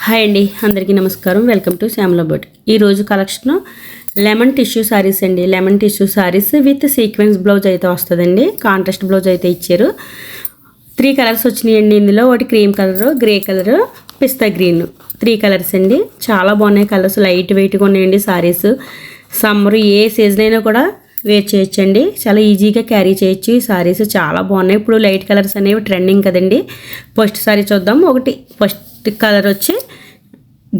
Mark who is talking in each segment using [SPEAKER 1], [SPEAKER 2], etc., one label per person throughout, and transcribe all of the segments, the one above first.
[SPEAKER 1] Hi అండి, అందరికీ నమస్కారం. Welcome to Shyamala but. ఈరోజు కలెక్షన్ లెమన్ టిష్యూ శారీస్ అండి. Lemon tissue saris with sequence blouse అయితే వస్తుందండి. కాంట్రాస్ట్ బ్లౌజ్ అయితే ఇచ్చారు. 3 కలర్స్ వచ్చినాయండి ఇందులో. ఒకటి క్రీమ్ కలర్, గ్రే కలర్, పిస్తా గ్రీన్. 3 కలర్స్ అండి. చాలా బాగున్నాయి కలర్స్. లైట్ వెయిట్గా ఉన్నాయండి శారీస్. సమ్మర్ ఏ సీజన్ అయినా కూడా వేర్ చేయొచ్చండి. చాలా ఈజీగా క్యారీ చేయొచ్చు. ఈ శారీస్ చాలా బాగున్నాయి. ఇప్పుడు లైట్ కలర్స్ అనేవి ట్రెండింగ్ కదండి. ఫస్ట్ శారీ చూద్దాం. ఫస్ట్ కలర్ వచ్చి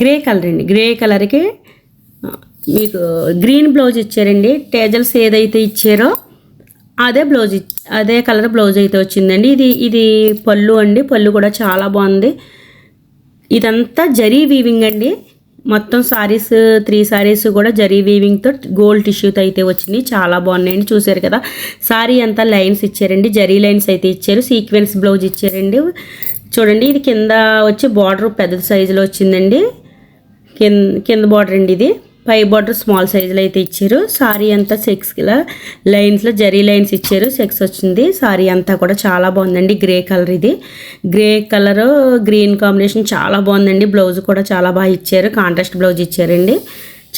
[SPEAKER 1] గ్రే కలర్ అండి. గ్రే కలర్కి మీకు గ్రీన్ బ్లౌజ్ ఇచ్చారండి. టేజల్స్ ఏదైతే ఇచ్చారో అదే కలర్ బ్లౌజ్ అయితే వచ్చిందండి. ఇది పళ్ళు అండి. పళ్ళు కూడా చాలా బాగుంది. ఇదంతా జరీ వీవింగ్ అండి. మొత్తం సారీస్ 3 సారీస్ కూడా జరీ వీవింగ్తో గోల్డ్ టిష్యూతో అయితే వచ్చింది. చాలా బాగున్నాయండి. చూసారు కదా, సారీ అంతా లైన్స్ ఇచ్చారండి. జరీ లైన్స్ అయితే ఇచ్చారు. సీక్వెన్స్ బ్లౌజ్ ఇచ్చారండి. చూడండి, ఇది కింద వచ్చి బార్డర్ పెద్ద సైజులో వచ్చిందండి. కింద బార్డర్ అండి. ఇది పై బార్డర్ స్మాల్ సైజులో అయితే ఇచ్చారు. సారీ అంతా చెక్స్లా లైన్స్లో జరీ లైన్స్ ఇచ్చారు. చెక్స్ వచ్చింది. సారీ అంతా కూడా చాలా బాగుందండి. గ్రే కలర్, ఇది గ్రే కలర్ గ్రీన్ కాంబినేషన్ చాలా బాగుందండి. బ్లౌజ్ కూడా చాలా బాగా ఇచ్చారు. కాంట్రాస్ట్ బ్లౌజ్ ఇచ్చారండి.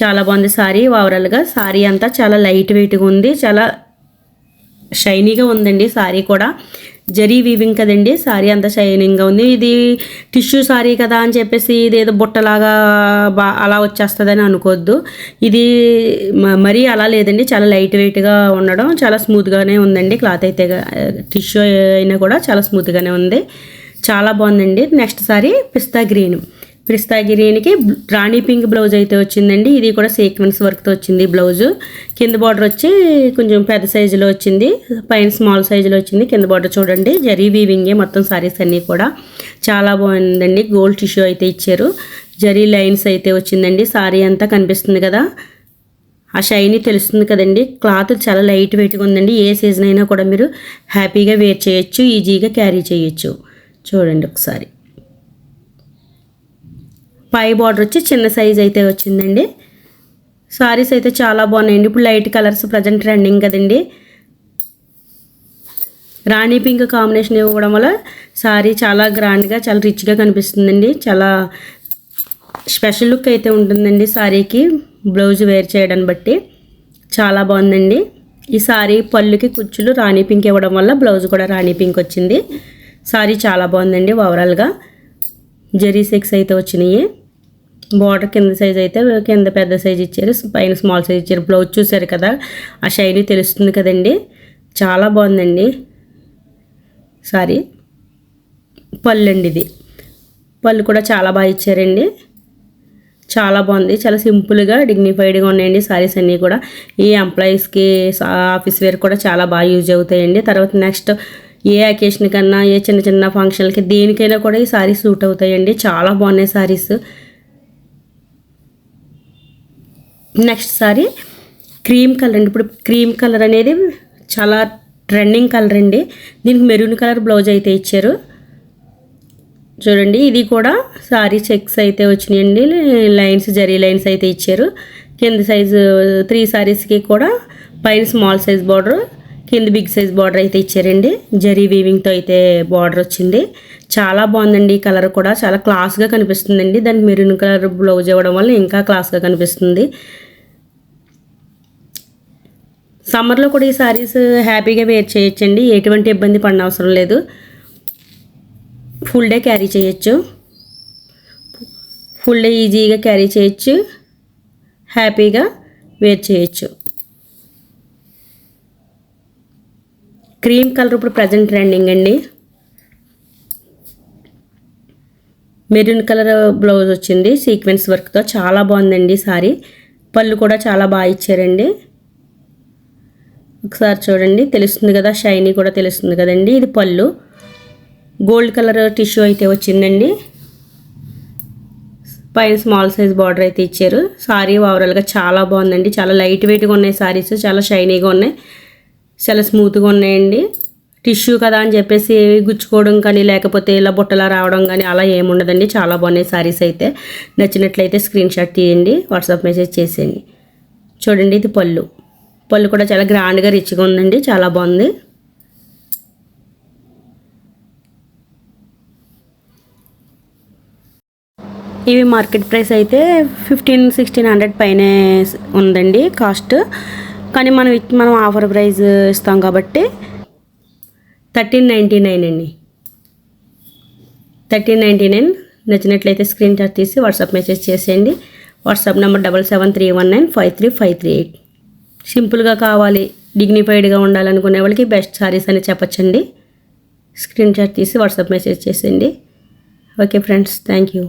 [SPEAKER 1] చాలా బాగుంది సారీ. ఓవరాల్గా సారీ అంతా చాలా లైట్ వెయిట్గా ఉంది. చాలా షైనీగా ఉందండి. సారీ కూడా జరీ వీవింగ్ కదండి. సారీ అంతా షైనింగ్గా ఉంది. ఇది టిష్యూ సారీ కదా అని చెప్పేసి ఇదేదో బుట్టలాగా అలా వచ్చేస్తుందని అనుకోవద్దు. ఇది మరీ అలా లేదండి. చాలా లైట్ వెయిట్గా ఉండడం, చాలా స్మూత్గానే ఉందండి. క్లాత్ అయితే టిష్యూ అయినా కూడా చాలా స్మూత్గానే ఉంది. చాలా బాగుందండి. నెక్స్ట్ సారీ పిస్తా గ్రీన్కి రాణి పింక్ బ్లౌజ్ అయితే వచ్చిందండి. ఇది కూడా సీక్వెన్స్ వర్క్తో వచ్చింది బ్లౌజు. కింద బార్డర్ వచ్చి కొంచెం పెద్ద సైజులో వచ్చింది. పైన స్మాల్ సైజులో వచ్చింది. కింద బార్డర్ చూడండి, జరీ వీవింగే మొత్తం సారీస్ అన్నీ కూడా. చాలా బాగుందండి. గోల్డ్ టిష్యూ అయితే ఇచ్చారు. జరీ లైన్స్ అయితే వచ్చిందండి. సారీ అంతా కనిపిస్తుంది కదా, ఆ షైనీ తెలుస్తుంది కదండి. క్లాత్ చాలా లైట్ వెయిట్గా ఉందండి. ఏ సీజన్ అయినా కూడా మీరు హ్యాపీగా వేర్ చేయొచ్చు, ఈజీగా క్యారీ చేయొచ్చు. చూడండి ఒకసారి. పై బార్డర్ వచ్చి చిన్న సైజ్ అయితే వచ్చిందండి. సారీస్ అయితే చాలా బాగున్నాయండి. ఇప్పుడు లైట్ కలర్స్ ప్రజెంట్ ట్రెండింగ్ కదండి. రాణి పింక్ కాంబినేషన్ ఇవ్వడం వల్ల సారీ చాలా గ్రాండ్గా, చాలా రిచ్గా కనిపిస్తుందండి. చాలా స్పెషల్ లుక్ అయితే ఉంటుందండి సారీకి. బ్లౌజ్ వేర్ చేయడాన్ని బట్టి చాలా బాగుందండి. ఈ సారీ పళ్ళుకి కుచ్చులు రాణి పింక్ ఇవ్వడం వల్ల బ్లౌజ్ కూడా రాణి పింక్ వచ్చింది. సారీ చాలా బాగుందండి. ఓవరాల్గా జరీ సెక్స్ అయితే వచ్చినాయి. బార్డర్ కింద సైజ్ అయితే కింద పెద్ద సైజ్ ఇచ్చారు, పైన స్మాల్ సైజ్ ఇచ్చారు. బ్లౌజ్ చూసారు కదా, ఆ షైనీ తెలుస్తుంది కదండి. చాలా బాగుందండి సారీ. పళ్ళు అండి, ఇది పళ్ళు కూడా చాలా బాగా ఇచ్చారండి. చాలా బాగుంది. చాలా సింపుల్గా డిగ్నిఫైడ్గా ఉన్నాయండి సారీస్ అన్నీ కూడా. ఈ ఎంప్లాయీస్కి ఆఫీస్ వేర్ కూడా చాలా బాగా యూజ్ అవుతాయండి. తర్వాత నెక్స్ట్ ఏ అకేషన్ కన్నా, ఏ చిన్న చిన్న ఫంక్షన్లకి, దేనికైనా కూడా ఈ సారీస్ సూట్ అవుతాయండి. చాలా బాగున్నాయి saris. Next sorry cream colour అండి. ఇప్పుడు క్రీమ్ కలర్ అనేది చాలా ట్రెండింగ్ కలర్ అండి. దీనికి మెరూన్ కలర్ బ్లౌజ్ అయితే ఇచ్చారు. చూడండి, ఇది కూడా సారీ చెక్స్ అయితే వచ్చినాయండి. లైన్స్ జరీ లైన్స్ అయితే ఇచ్చారు. కింద సైజు 3 సారీస్కి కూడా పైన స్మాల్ సైజ్ బార్డర్, కింద బిగ్ సైజ్ బార్డర్ అయితే ఇచ్చారండి. జరీ వీవింగ్తో అయితే బార్డర్ వచ్చింది. చాలా బాగుందండి. ఈ కలర్ కూడా చాలా క్లాస్గా కనిపిస్తుందండి. దానికి మెరూన్ కలర్ బ్లౌజ్ ఇవ్వడం వల్ల ఇంకా క్లాస్గా కనిపిస్తుంది. సమ్మర్లో కూడా ఈ సారీస్ హ్యాపీగా వేర్ చేయొచ్చండి. ఎటువంటి ఇబ్బంది పడిన అవసరం లేదు. ఫుల్ డే క్యారీ చేయొచ్చు. ఫుల్ డే ఈజీగా క్యారీ చేయొచ్చు, హ్యాపీగా వేర్ చేయొచ్చు. క్రీమ్ కలర్ ఇప్పుడు ప్రజెంట్ ట్రెండింగ్ అండి. మెరూన్ కలర్ బ్లౌజ్ వచ్చింది సీక్వెన్స్ వర్క్తో. చాలా బాగుందండి సారీ. పళ్ళు కూడా చాలా బాగా ఇచ్చారండి. ఒకసారి చూడండి, తెలుస్తుంది కదా, షైనీ కూడా తెలుస్తుంది కదండి. ఇది పళ్ళు. గోల్డ్ కలర్ టిష్యూ అయితే వచ్చిందండి. పైన స్మాల్ సైజ్ బార్డర్ అయితే ఇచ్చారు. సారీ ఓవరాల్గా చాలా బాగుందండి. చాలా లైట్ వెయిట్గా ఉన్నాయి సారీస్. చాలా షైనీగా ఉన్నాయి, చాలా స్మూత్గా ఉన్నాయండి. టిష్యూ కదా అని చెప్పేసి గుచ్చుకోవడం కానీ, లేకపోతే ఇలా బుట్టలా రావడం కానీ అలా ఏముండదండి. చాలా బాగున్నాయి సారీస్ అయితే. నచ్చినట్లయితే స్క్రీన్ షాట్ తీయండి, వాట్సాప్ మెసేజ్ చేసేయండి. చూడండి, ఇది పళ్ళు. పళ్ళు కూడా చాలా గ్రాండ్గా రిచ్గా ఉందండి. చాలా బాగుంది. ఇవి మార్కెట్ ప్రైస్ అయితే 1500-1600 పైనే ఉందండి కాస్ట్. కానీ మనం ఆఫర్ ప్రైస్ ఇస్తాం కాబట్టి 1399 అండి. 1399. నచ్చినట్లయితే స్క్రీన్ షాట్ తీసి వాట్సాప్ మెసేజ్ చేసేయండి. WhatsApp number 7731953538. సింపుల్గా కావాలి, డిగ్నిఫైడ్గా ఉండాలనుకునే వాళ్ళకి బెస్ట్ సారీస్ అని చెప్పచ్చండి. స్క్రీన్ షాట్ తీసి వాట్సాప్ మెసేజ్ చేసేయండి. Okay friends, thank you.